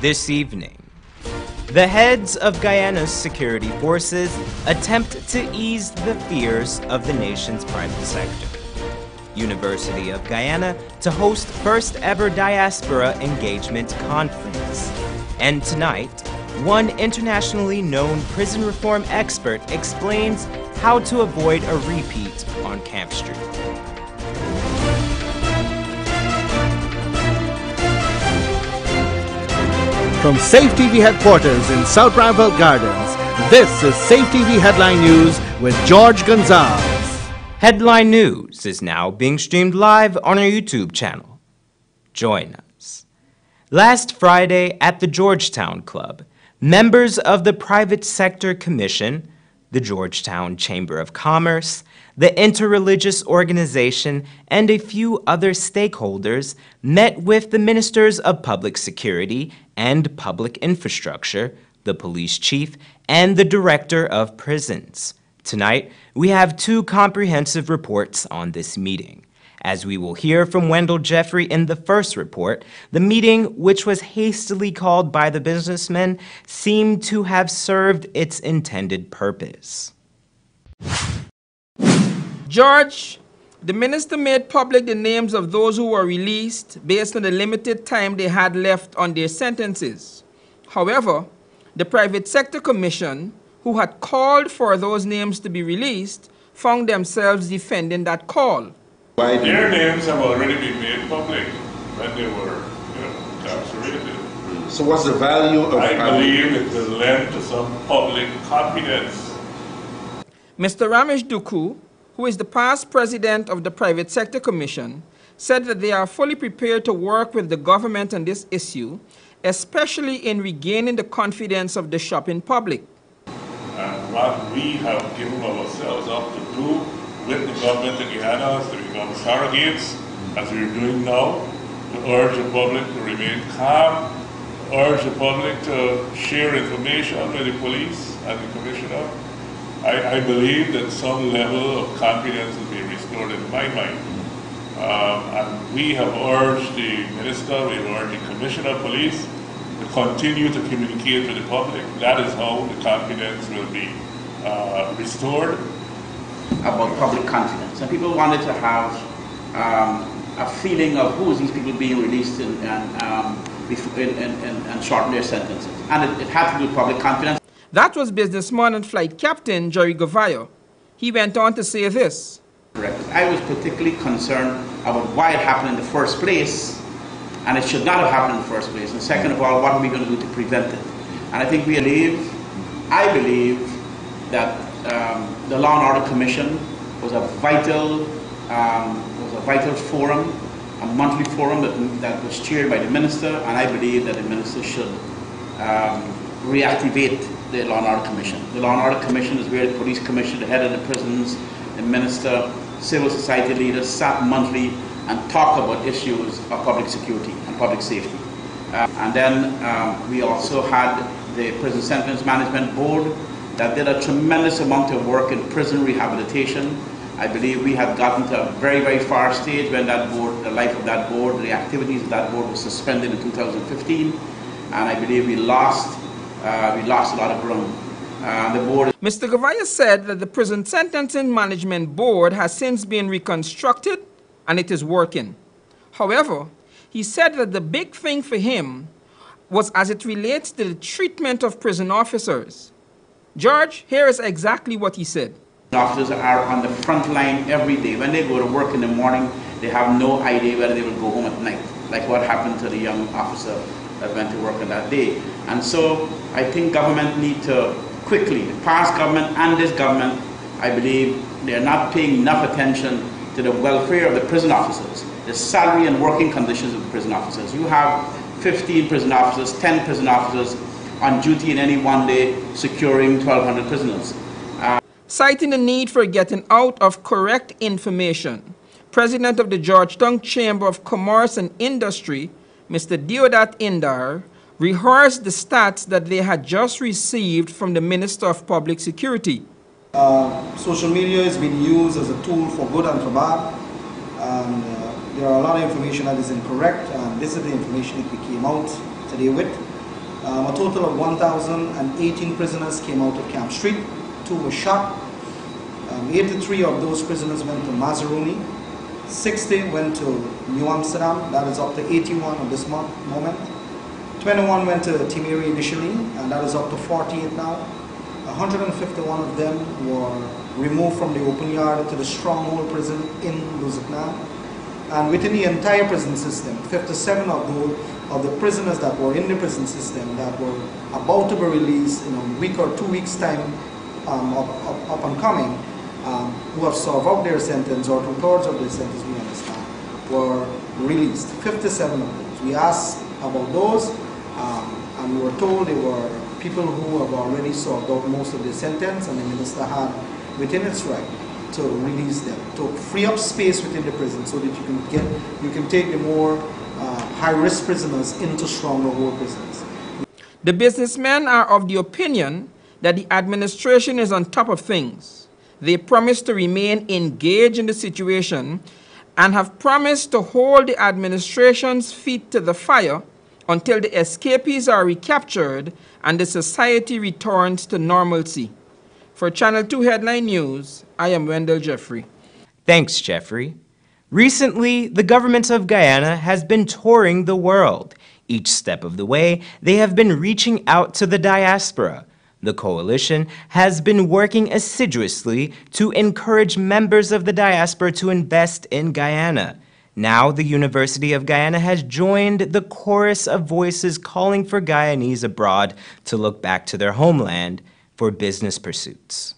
This evening, the heads of Guyana's security forces attempt to ease the fears of the nation's private sector. University of Guyana to host first ever Diaspora engagement conference. And tonight, one internationally known prison reform expert explains how to avoid a repeat on Camp Street. From Safe TV headquarters in South Bramwell Gardens, this is Safe TV Headline News with George Gonzalez. Headline News is now being streamed live on our YouTube channel. Join us. Last Friday at the Georgetown Club, members of the Private Sector Commission, the Georgetown Chamber of Commerce, the Interreligious Organization, and a few other stakeholders met with the Ministers of Public Security and Public Infrastructure, the Police Chief, and the Director of Prisons. Tonight, we have two comprehensive reports on this meeting. As we will hear from Wendell Jeffrey in the first report, the meeting, which was hastily called by the businessmen, seemed to have served its intended purpose. George, the minister made public the names of those who were released based on the limited time they had left on their sentences. However, the Private Sector Commission, who had called for those names to be released, found themselves defending that call. Their names have already been made public when they were, incarcerated. So what's the value of... I believe it will lend to some public confidence. Mr. Ramesh Duku, who is the past president of the Private Sector Commission, said that they are fully prepared to work with the government on this issue, especially in regaining the confidence of the shopping public. And what we have given ourselves up to do with the government of Guyana is to become surrogates, as we're doing now, to urge the public to remain calm, urge the public to share information with the police and the commissioner. I believe that some level of confidence will be restored in my mind. And we have urged the minister, we have urged the commissioner of police to continue to communicate with the public. That is how the confidence will be restored. About public confidence. And people wanted to have a feeling of who is these people being released and shorten their sentences. And it had to do with public confidence. That was businessman and flight captain Jerry Govayo. He went on to say this. Correct. I was particularly concerned about why it happened in the first place, and it should not have happened in the first place. And second of all, what are we going to do to prevent it? And I think I believe that the Law and Order Commission was a vital forum, a monthly forum that was chaired by the minister, and I believe that the minister should reactivate the Law and Order Commission. The Law and Order Commission is where the police commissioner, the head of the prisons, the minister, civil society leaders sat monthly and talked about issues of public security and public safety. And then we also had the Prison Sentence Management Board that did a tremendous amount of work in prison rehabilitation. I believe we had gotten to a very, very far stage when that board, the life of that board, the activities of that board was suspended in 2015, and I believe we lost a lot of ground. The board. Mr. Govayo said that the Prison Sentencing Management Board has since been reconstructed and it is working. However, he said that the big thing for him was as it relates to the treatment of prison officers. George, here is exactly what he said. Officers are on the front line every day. When they go to work in the morning, they have no idea whether they will go home at night, like what happened to the young officer that went to work on that day. And so I think government need to quickly, the past government and this government, I believe they are not paying enough attention to the welfare of the prison officers, the salary and working conditions of the prison officers. You have 15 prison officers, 10 prison officers on duty in any one day securing 1,200 prisoners. Citing the need for getting out of correct information, President of the Georgetown Chamber of Commerce and Industry, Mr. Deodat Indar, rehearsed the stats that they had just received from the Minister of Public Security. Social media is being used as a tool for good and for bad. And there are a lot of information that is incorrect, and this is the information that we came out today with. A total of 1,018 prisoners came out of Camp Street. 2 were shot. 83 of those prisoners went to Mazeron. 60 went to New Amsterdam. That is up to 81 at this moment. 21 went to Timiri initially, and that is up to 48 now. 151 of them were removed from the open yard to the stronghold prison in Luzuknan. And within the entire prison system, 57 of the prisoners that were in the prison system that were about to be released in a week or 2 weeks' time up and coming, who have served out their sentence or 2/3 of their sentence, we understand, were released. 57 of those. We asked about those, and we were told they were people who have already served out most of their sentence, and the minister had within its right to release them, to free up space within the prison so that you can take the more high-risk prisoners into stronger hold prisons. The businessmen are of the opinion that the administration is on top of things. They promise to remain engaged in the situation and have promised to hold the administration's feet to the fire until the escapees are recaptured and the society returns to normalcy. For Channel 2 Headline News, I am Wendell Jeffrey. Thanks, Jeffrey. Recently, the government of Guyana has been touring the world. Each step of the way, they have been reaching out to the diaspora. The coalition has been working assiduously to encourage members of the diaspora to invest in Guyana. Now, the University of Guyana has joined the chorus of voices calling for Guyanese abroad to look back to their homeland for business pursuits.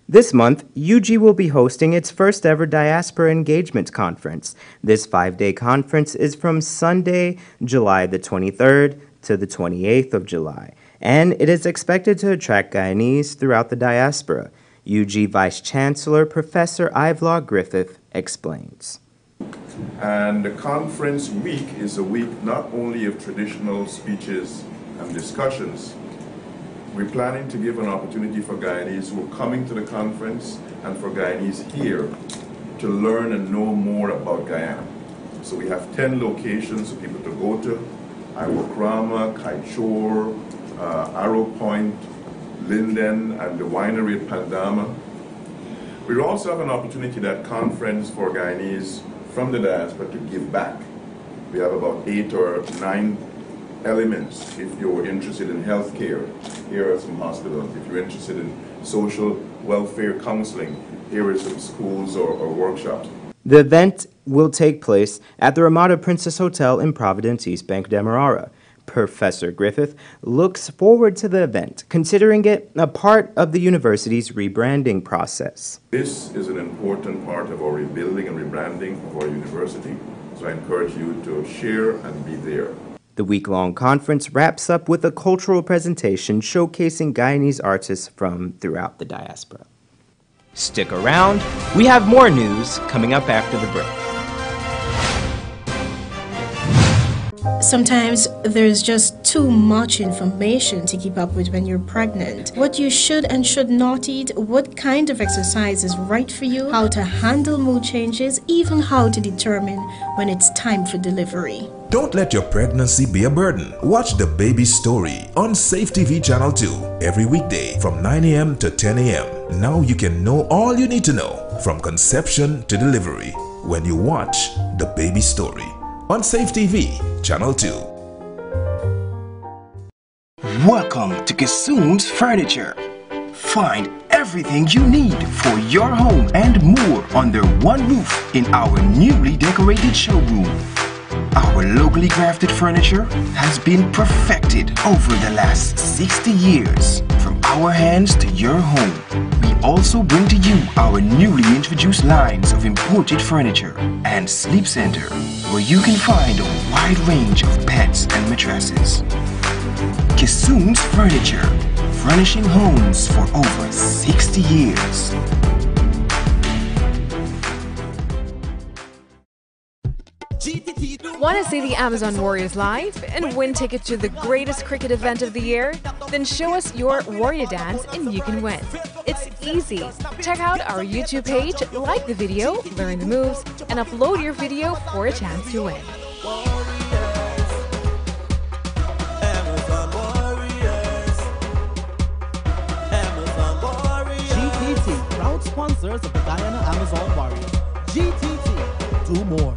This month, UG will be hosting its first ever Diaspora Engagement Conference. This 5-day conference is from Sunday, July the 23rd to the 28th of July, and it is expected to attract Guyanese throughout the diaspora. UG Vice Chancellor Professor Ivelaw Griffith explains. And the conference week is a week not only of traditional speeches and discussions. We're planning to give an opportunity for Guyanese who are coming to the conference and for Guyanese here to learn and know more about Guyana. So we have 10 locations for people to go to: Iwokrama, Kaichor, Arrow Point, Linden, and the winery at Pandama. We also have an opportunity at conference for Guyanese from the diaspora to give back. We have about 8 or 9 elements. If you're interested in healthcare, here are some hospitals. If you're interested in social welfare counseling, here are some schools or workshops. The event will take place at the Ramada Princess Hotel in Providence, East Bank, Demerara. Professor Griffith looks forward to the event, considering it a part of the university's rebranding process. This is an important part of our rebuilding and rebranding of our university, so I encourage you to share and be there. The week-long conference wraps up with a cultural presentation showcasing Guyanese artists from throughout the diaspora. Stick around, we have more news coming up after the break. Sometimes there's just too much information to keep up with when you're pregnant. What you should and should not eat, what kind of exercise is right for you, how to handle mood changes, even how to determine when it's time for delivery. Don't let your pregnancy be a burden. Watch The Baby Story on Safe TV Channel 2 every weekday from 9 a.m. to 10 a.m. Now you can know all you need to know from conception to delivery when you watch The Baby Story on Safe TV Channel 2. Welcome to Kissoon's Furniture. Find everything you need for your home and more under one roof in our newly decorated showroom. Our locally crafted furniture has been perfected over the last 60 years. From our hands to your home, we also bring to you our newly introduced lines of imported furniture and sleep center, where you can find a wide range of beds and mattresses. Kissoon's Furniture, furnishing homes for over 60 years. Want to see the Amazon Warriors live and win tickets to the greatest cricket event of the year? Then show us your Warrior dance and you can win. It's easy. Check out our YouTube page, like the video, learn the moves, and upload your video for a chance to win. sponsors of the Guyana Amazon Warriors. GTT, do more.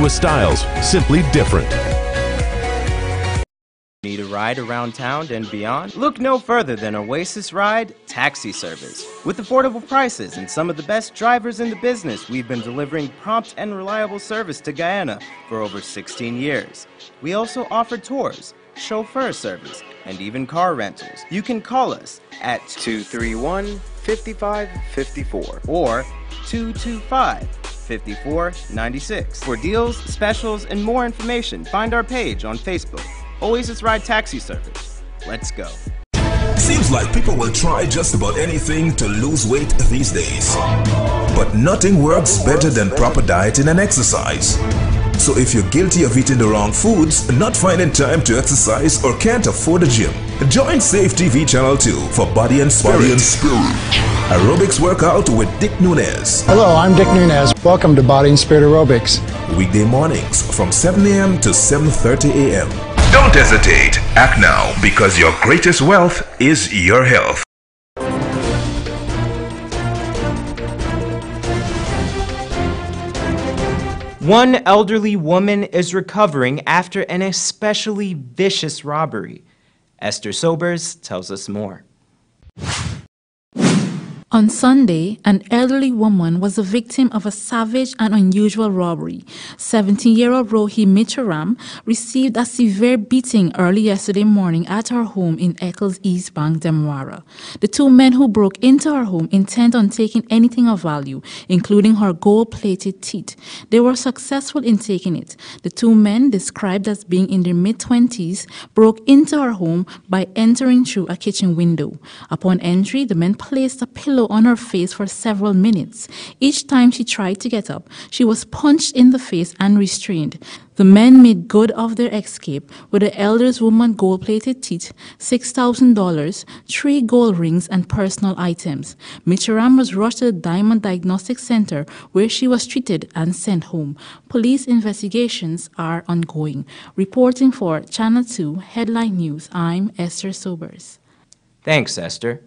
Styles, simply different. Need a ride around town and beyond? Look no further than Oasis Ride Taxi Service. With affordable prices and some of the best drivers in the business, we've been delivering prompt and reliable service to Guyana for over 16 years. We also offer tours, chauffeur service, and even car rentals. You can call us at 231-5554 or 225-5496. For deals, specials, and more information, find our page on Facebook, Oasis Ride Taxi Service. Let's go. Seems like people will try just about anything to lose weight these days. But nothing works better than proper dieting and exercise. So if you're guilty of eating the wrong foods, not finding time to exercise, or can't afford a gym, join Safe TV Channel 2 for Body and Spirit. Aerobics workout with Dick Nunez. Hello, I'm Dick Nunez. Welcome to Body and Spirit Aerobics. Weekday mornings from 7 a.m. to 7:30 a.m. Don't hesitate. Act now, because your greatest wealth is your health. One elderly woman is recovering after an especially vicious robbery. Esther Sobers tells us more. On Sunday, an elderly woman was the victim of a savage and unusual robbery. 17-year-old Rohi Micharam received a severe beating early yesterday morning at her home in Eccles East Bank, Demerara. The two men who broke into her home intent on taking anything of value, including her gold-plated teeth. They were successful in taking it. The two men, described as being in their mid-20s, broke into her home by entering through a kitchen window. Upon entry, the men placed a pillow on her face for several minutes. Each time she tried to get up, she was punched in the face and restrained. The men made good of their escape with the elder's woman gold-plated teeth, $6,000, 3 gold rings, and personal items. Micharam was rushed to the Diamond Diagnostic Center, where she was treated and sent home. Police investigations are ongoing. Reporting for Channel 2 Headline News, I'm Esther Sobers. Thanks, Esther.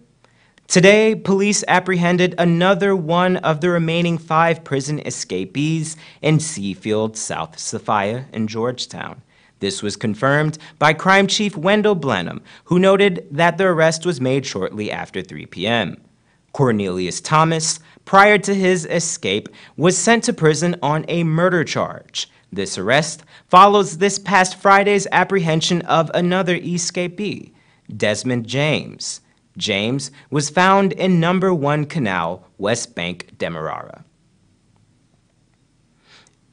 Today, police apprehended another one of the remaining 5 prison escapees in Seafield, South Sophia, in Georgetown. This was confirmed by Crime Chief Wendell Blenheim, who noted that the arrest was made shortly after 3 p.m. Cornelius Thomas, prior to his escape, was sent to prison on a murder charge. This arrest follows this past Friday's apprehension of another escapee, Desmond James. James was found in No. 1 Canal, West Bank, Demerara.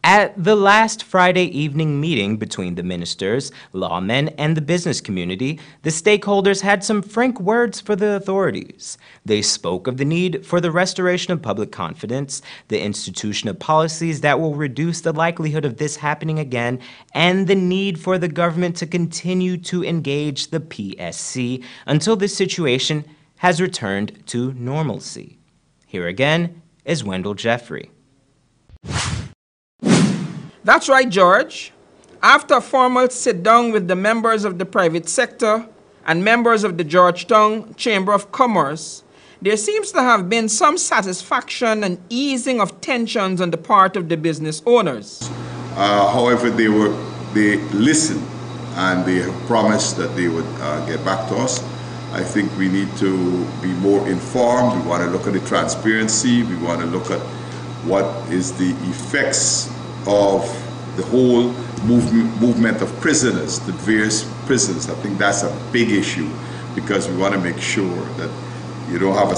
At the last Friday evening meeting between the ministers, lawmen, and the business community, the stakeholders had some frank words for the authorities. They spoke of the need for the restoration of public confidence, the institution of policies that will reduce the likelihood of this happening again, and the need for the government to continue to engage the PSC until this situation has returned to normalcy. Here again is Wendell Jeffrey. That's right, George. After a formal sit-down with the members of the private sector and members of the Georgetown Chamber of Commerce, there seems to have been some satisfaction and easing of tensions on the part of the business owners. However, they listened and they have promised that they would get back to us. I think we need to be more informed. We want to look at the transparency. We want to look at what is the effects of the whole movement of prisoners, the various prisons. I think that's a big issue because we want to make sure that you don't have a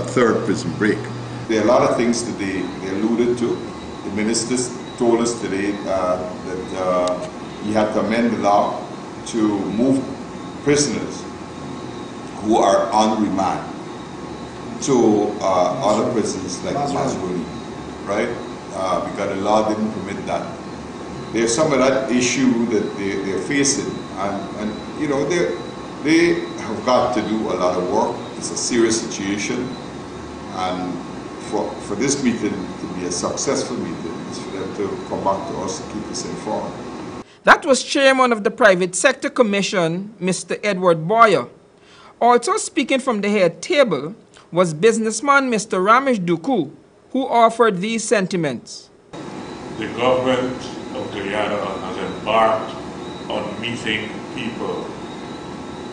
third prison break. There are a lot of things that they alluded to. The ministers told us today that you have to amend the law to move prisoners who are on remand to other prisons like Mazeron, right? Because the law didn't permit that. There's some of that issue that they're facing, and you know, they have got to do a lot of work. It's a serious situation, and for this meeting to be a successful meeting is for them to come back to us and keep us informed. That was Chairman of the Private Sector Commission, Mr. Edward Boyer. Also speaking from the head table was businessman Mr. Ramesh Duku, who offered these sentiments. The government of Guyana has embarked on meeting people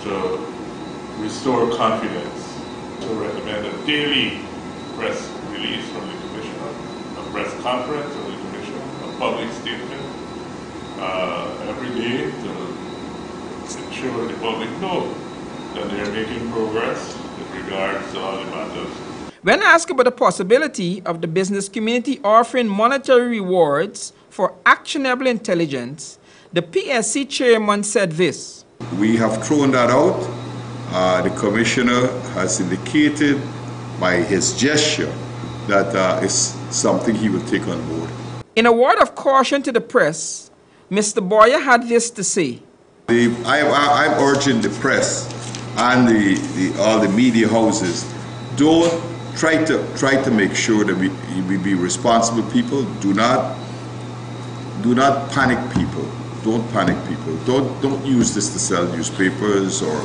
to restore confidence, to recommend a daily press release from the Commissioner, a press conference from the Commissioner, a public statement every day to ensure the public know that they are making progress with regards to all the matters. When asked about the possibility of the business community offering monetary rewards for actionable intelligence, the PSC chairman said this. We have thrown that out. The commissioner has indicated by his gesture that it's something he will take on board. In a word of caution to the press, Mr. Boyer had this to say. I'm urging the press and all the media houses, don't try to make sure that we be responsible people. Do not panic people. Don't panic people. Don't use this to sell newspapers or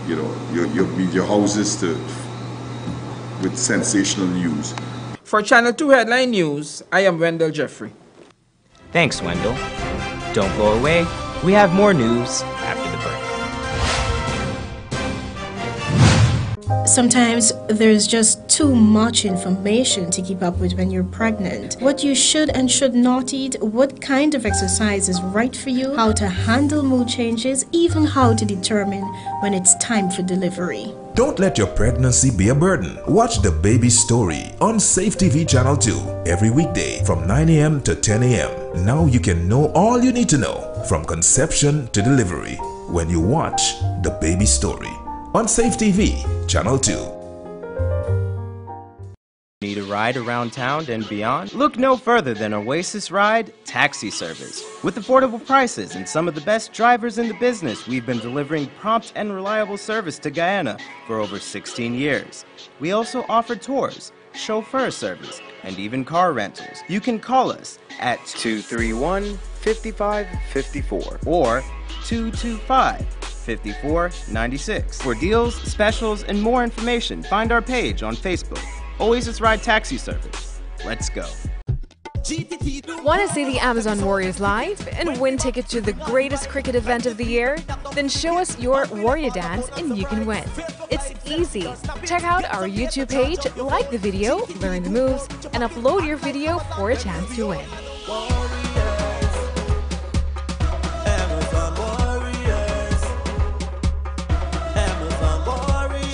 you know, your media houses with sensational news. For Channel 2 Headline News, I am Wendell Jeffrey. Thanks, Wendell. Don't go away. We have more news after the break. Sometimes there's just too much information to keep up with when you're pregnant. What you should and should not eat, what kind of exercise is right for you, how to handle mood changes, even how to determine when it's time for delivery. Don't let your pregnancy be a burden. Watch The Baby Story on Safe TV Channel 2 every weekday from 9 a.m. to 10 a.m. Now you can know all you need to know from conception to delivery when you watch The Baby Story on Safe TV Channel 2. Need a ride around town and beyond? Look no further than Oasis Ride Taxi Service. With affordable prices and some of the best drivers in the business, we've been delivering prompt and reliable service to Guyana for over 16 years. We also offer tours, chauffeur service, and even car rentals. You can call us at 231-5554 or 225-5496. For deals, specials, and more information, find our page on Facebook. Oasis Ride Taxi Service. Let's go. Want to see the Amazon Warriors live and win tickets to the greatest cricket event of the year? Then show us your Warrior dance and you can win. It's easy. Check out our YouTube page, like the video, learn the moves, and upload your video for a chance to win.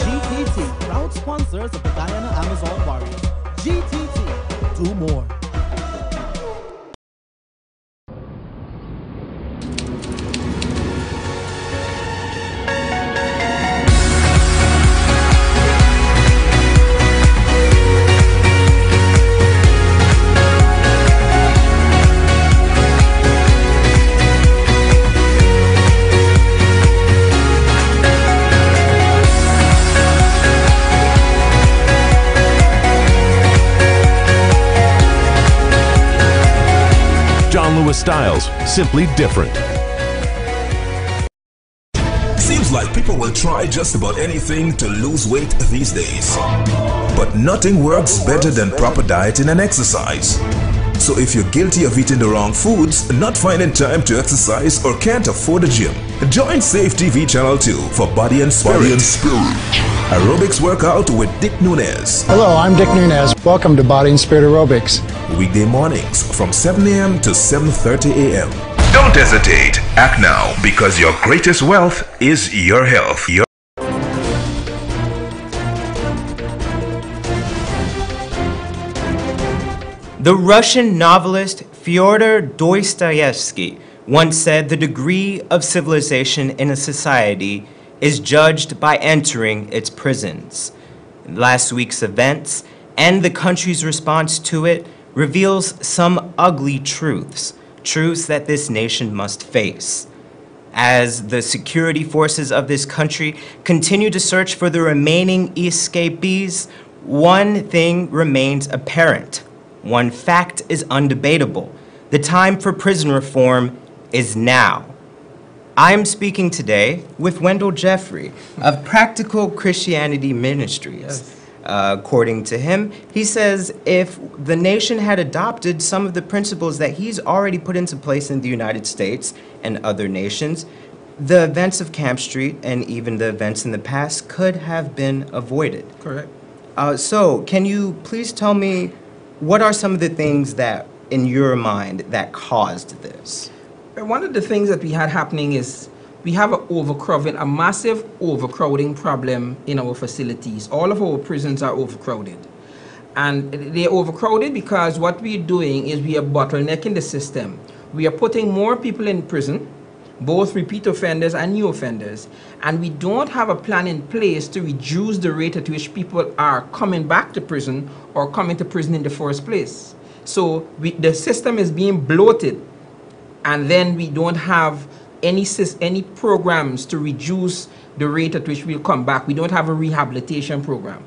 GTT, proud sponsors of the Guyana Amazon Warriors. GTT, do more. Styles, simply different. Seems like people will try just about anything to lose weight these days. But nothing works better than proper dieting and exercise. So if you're guilty of eating the wrong foods, not finding time to exercise, or can't afford a gym, join Safe TV Channel 2 for Body and Spirit. Aerobics workout with Dick Nunez. Hello, I'm Dick Nunez. Welcome to Body and Spirit Aerobics. Weekday mornings from 7 a.m. to 7:30 a.m. Don't hesitate. Act now, because your greatest wealth is your health. The Russian novelist Fyodor Dostoevsky once said the degree of civilization in a society is judged by entering its prisons. Last week's events and the country's response to it reveals some ugly truths, truths that this nation must face. As the security forces of this country continue to search for the remaining escapees, one thing remains apparent. One fact is undebatable. The time for prison reform is now. I am speaking today with Wendell Jeffrey of Practical Christianity Ministries. Yes. According to him, he says if the nation had adopted some of the principles that he's already put into place in the United States and other nations, the events of Camp Street and even the events in the past could have been avoided. Correct. So can you please tell me what are some of the things that, in your mind, that caused this? One of the things that we had happening is we have a massive overcrowding problem in our facilities. All of our prisons are overcrowded. And they're overcrowded because what we're doing is we are bottlenecking the system. We are putting more people in prison, both repeat offenders and new offenders, and we don't have a plan in place to reduce the rate at which people are coming back to prison or coming to prison in the first place. So the system is being bloated, and then we don't have any programs to reduce the rate at which we'll come back. We don't have a rehabilitation program.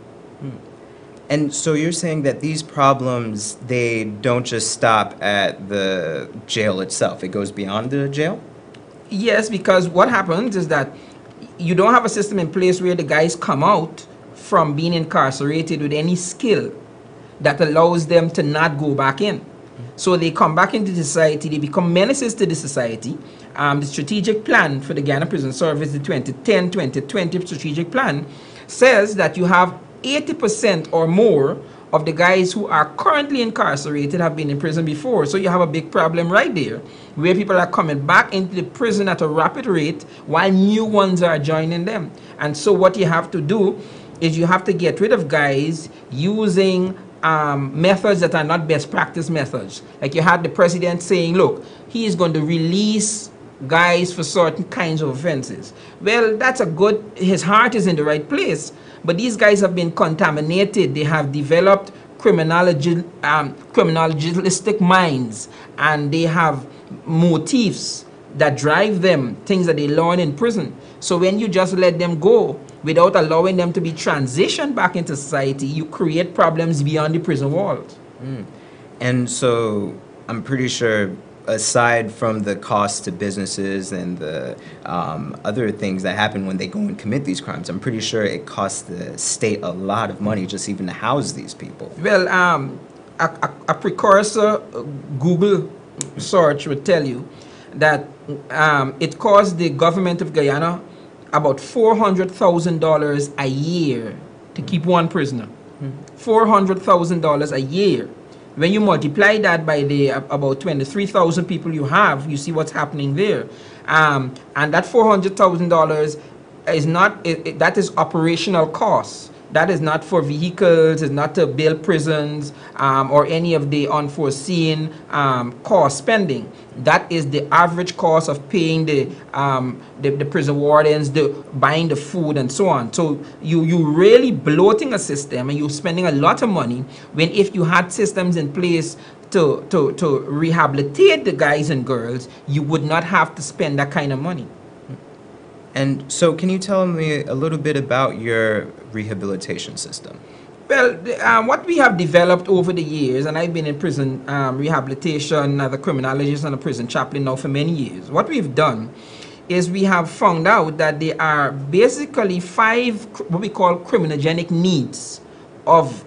And so you're saying that these problems, they don't just stop at the jail itself. It goes beyond the jail? Yes, because what happens is that you don't have a system in place where the guys come out from being incarcerated with any skill that allows them to not go back in. So they come back into society, they become menaces to the society. The strategic plan for the Guyana Prison Service, the 2010-2020 strategic plan, says that you have 80% or more of the guys who are currently incarcerated have been in prison before. So you have a big problem right there, where people are coming back into the prison at a rapid rate while new ones are joining them. And so what you have to do is you have to get rid of guys using methods that are not best practice methods. Like you had the president saying, look, he is going to release guys for certain kinds of offenses. Well, that's a good, his heart is in the right place, but these guys have been contaminated. They have developed criminologistic minds, and they have motifs that drive them, things that they learn in prison. So when you just let them go without allowing them to be transitioned back into society, you create problems beyond the prison walls. And so I'm pretty sure, aside from the cost to businesses and the other things that happen when they go and commit these crimes, I'm pretty sure it costs the state a lot of money just even to house these people. Well, a precursor Google search would tell you that it costs the government of Guyana about $400,000 a year to keep one prisoner. $400,000 a year. When you multiply that by the about 23,000 people you have, you see what's happening there. And that $400,000 is not, that is operational costs. That is not for vehicles, it's not to build prisons or any of the unforeseen cost spending. That is the average cost of paying the prison wardens, buying the food and so on. So you really bloating a system, and you're spending a lot of money, when if you had systems in place to rehabilitate the guys and girls, you would not have to spend that kind of money. And so can you tell me a little bit about your rehabilitation system? Well, what we have developed over the years, and I've been in prison rehabilitation as a criminologist and a prison chaplain now for many years. What we've done is we have found out that there are basically 5 what we call criminogenic needs of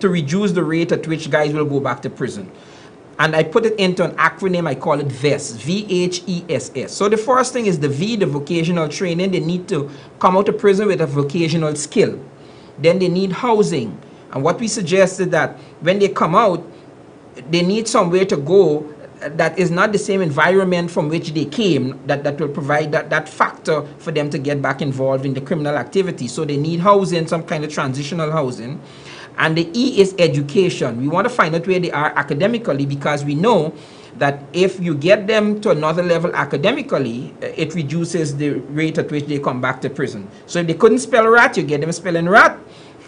to reduce the rate at which guys will go back to prison. And I put it into an acronym, I call it VESS, V-H-E-S-S. So the first thing is the V, the vocational training. They need to come out of prison with a vocational skill. Then they need housing. And what we suggest is that when they come out, they need somewhere to go that is not the same environment from which they came, that will provide that factor for them to get back involved in the criminal activity. So they need housing, some kind of transitional housing. And the E is education. We want to find out where they are academically, because we know that if you get them to another level academically, it reduces the rate at which they come back to prison. So if they couldn't spell rat, you get them spelling rat.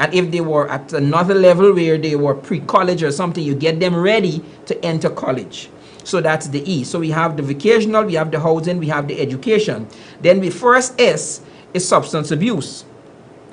And if they were at another level where they were pre-college or something, you get them ready to enter college. So that's the E. So we have the vocational, we have the housing, we have the education. Then the first S is substance abuse.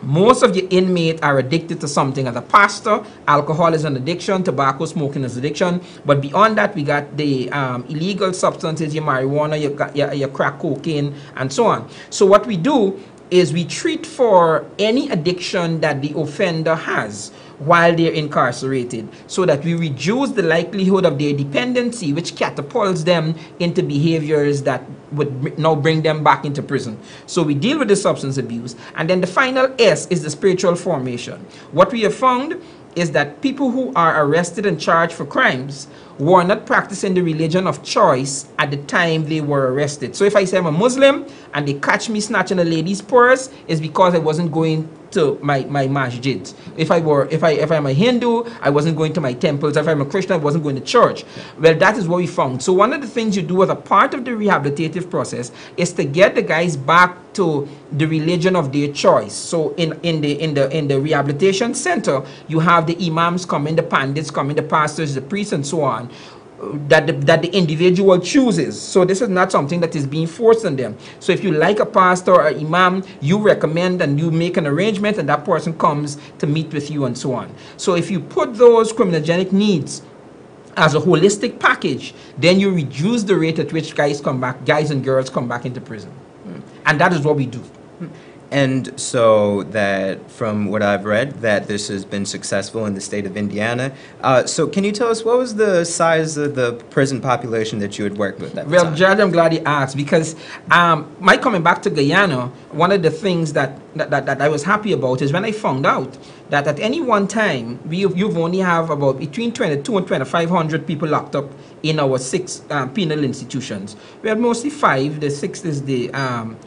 Most of your inmates are addicted to something. As a pastor, alcohol is an addiction, tobacco smoking is addiction. But beyond that, we got the illegal substances, your marijuana, your crack cocaine, and so on. So what we do is we treat for any addiction that the offender has while they're incarcerated, so that we reduce the likelihood of their dependency, which catapults them into behaviors that would now bring them back into prison. So we deal with the substance abuse. And then the final S is the spiritual formation. What we have found is that people who are arrested and charged for crimes were not practicing the religion of choice at the time they were arrested. So if I say I'm a Muslim and they catch me snatching a lady's purse, it's because I wasn't going to my masjid. If I'm a Hindu, I wasn't going to my temples. If I'm a Christian, I wasn't going to church. Well, that is what we found. So one of the things you do as a part of the rehabilitative process is to get the guys back to the religion of their choice. So in the rehabilitation center, you have the imams coming, the pandits coming, the pastors, the priests, and so on, that the individual chooses. So this is not something that is being forced on them. So if you like a pastor or imam, you recommend and you make an arrangement, and that person comes to meet with you and so on. So if you put those criminogenic needs as a holistic package, then you reduce the rate at which guys and girls come back into prison. And that is what we do. And so that, from what I've read, that this has been successful in the state of Indiana. So can you tell us what was the size of the prison population that you had worked with at the time? Well, Judge, I'm glad you asked, because my coming back to Guyana, one of the things that I was happy about is when I found out that at any one time, you've only have about between 22 and 2,500 people locked up in our 6 penal institutions. We have mostly 5. The 6th is the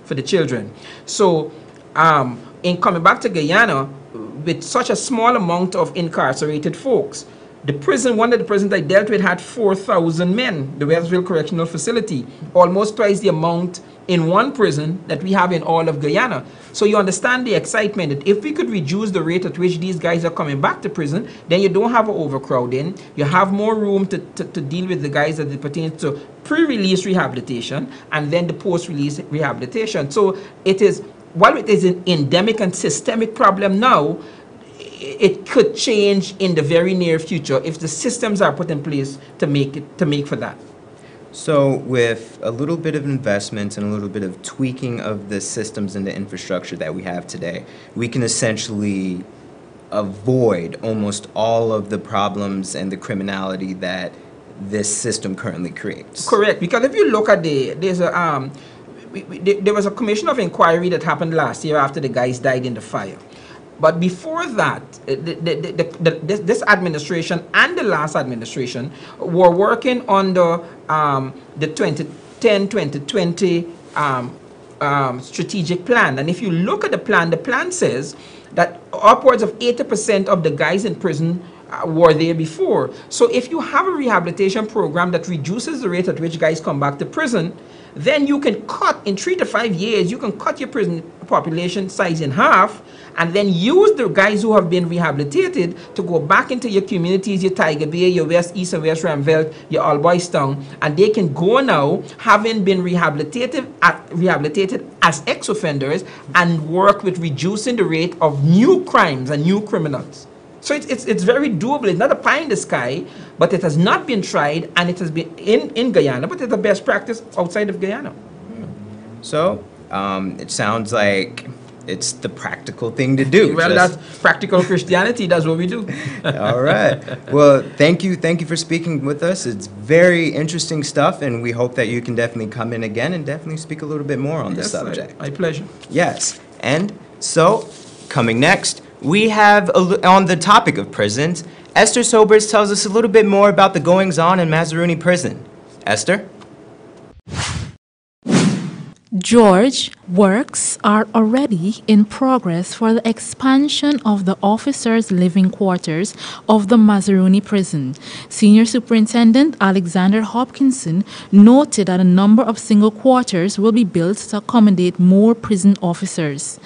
for the children. So in coming back to Guyana, with such a small amount of incarcerated folks, one of the prisons I dealt with had 4,000 men, the Westville Correctional Facility, almost twice the amount in one prison that we have in all of Guyana. So you understand the excitement that if we could reduce the rate at which these guys are coming back to prison, then you don't have an overcrowding. You have more room to deal with the guys that it pertains to pre-release rehabilitation and then the post-release rehabilitation. So it is, while it is an endemic and systemic problem now, it could change in the very near future if the systems are put in place to make for that. So with a little bit of investment and a little bit of tweaking of the systems and the infrastructure that we have today, we can essentially avoid almost all of the problems and the criminality that this system currently creates. Correct, because if you look at there was a commission of inquiry that happened last year after the guys died in the fire. But before that, this administration and the last administration were working on the 2010-2020 strategic plan. And if you look at the plan says that upwards of 80% of the guys in prison were there before. So if you have a rehabilitation program that reduces the rate at which guys come back to prison, then you can cut, in 3 to 5 years, you can cut your prison population size in half, and then use the guys who have been rehabilitated to go back into your communities, your Tiger Bay, your West East and West Ramville, your Alboystown, and they can go now, having been rehabilitated as ex-offenders, and work with reducing the rate of new crimes and new criminals. So it's very doable. It's not a pie in the sky, but it has not been tried, and it has been in Guyana, but it's the best practice outside of Guyana. So it sounds like it's the practical thing to do. Well, that's practical Christianity. That's what we do. All right. Well, thank you for speaking with us. It's very interesting stuff, and we hope that you can definitely come in again and definitely speak a little bit more on this subject. My pleasure. Yes. And so, coming next, we have, on the topic of prisons, Esther Sobers tells us a little bit more about the goings-on in Mazeron prison. Esther? George, works are already in progress for the expansion of the officers' living quarters of the Mazeron prison. Senior Superintendent Alexander Hopkinson noted that a number of single quarters will be built to accommodate more prison officers.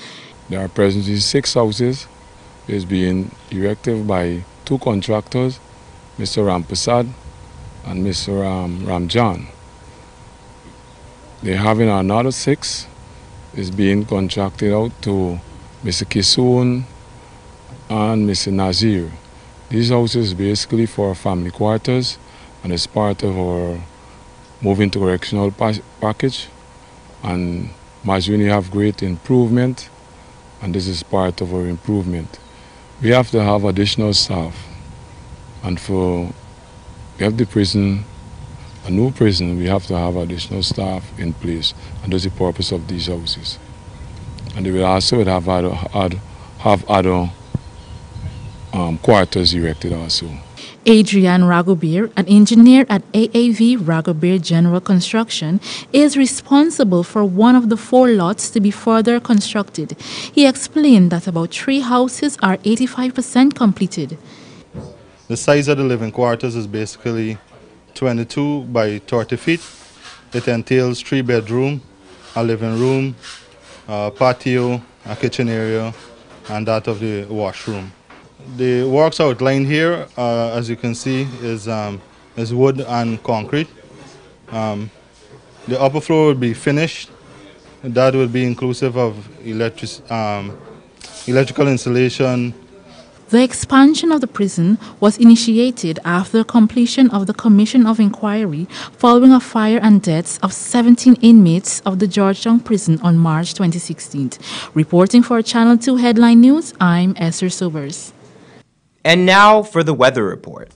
There are presently 6 houses is being erected by two contractors, Mr. Rampasad and Mr. Ramjan. They're having another 6 is being contracted out to Mr. Kisoon and Mr. Nazir. These houses basically for family quarters and it's part of our moving to correctional package. And Mazeron have great improvement and this is part of our improvement. We have to have additional staff and we have the prison, a new prison, we have to have additional staff in place and that's the purpose of these houses. And they will also have other quarters erected also. Adrian Ragobir, an engineer at AAV Ragobir General Construction, is responsible for one of the 4 lots to be further constructed. He explained that about 3 houses are 85% completed. The size of the living quarters is basically 22 by 30 feet. It entails 3 bedrooms, a living room, a patio, a kitchen area, and that of the washroom. The works outlined here, as you can see, is wood and concrete. The upper floor will be finished. That will be inclusive of electrical installation. The expansion of the prison was initiated after completion of the Commission of Inquiry following a fire and deaths of 17 inmates of the Georgetown prison on March 2016. Reporting for Channel 2 Headline News, I'm Esther Sobers. And now for the weather report.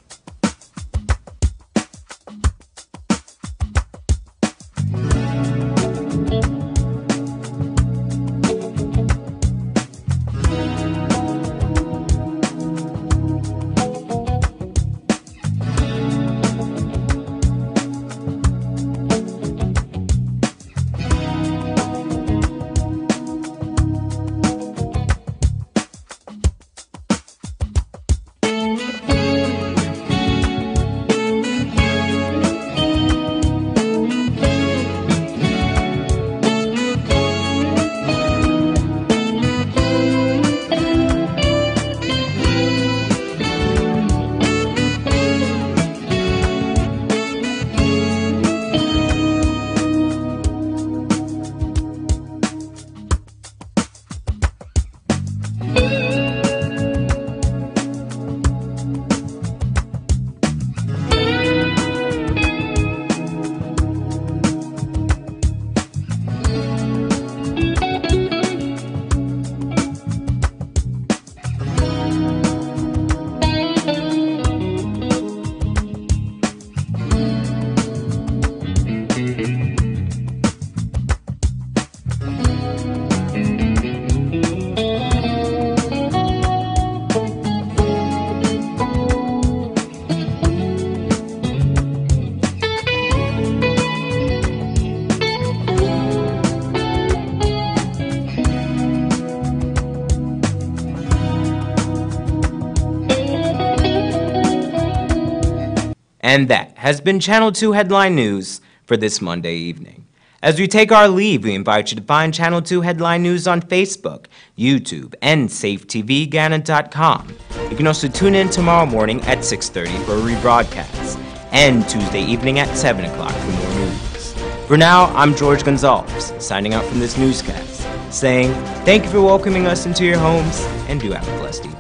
And that has been Channel 2 Headline News for this Monday evening. As we take our leave, we invite you to find Channel 2 Headline News on Facebook, YouTube, and safetvghana.com. You can also tune in tomorrow morning at 6:30 for a rebroadcast, and Tuesday evening at 7 o'clock for more news. For now, I'm George Gonzalez, signing out from this newscast, saying thank you for welcoming us into your homes, and do have a blessed evening.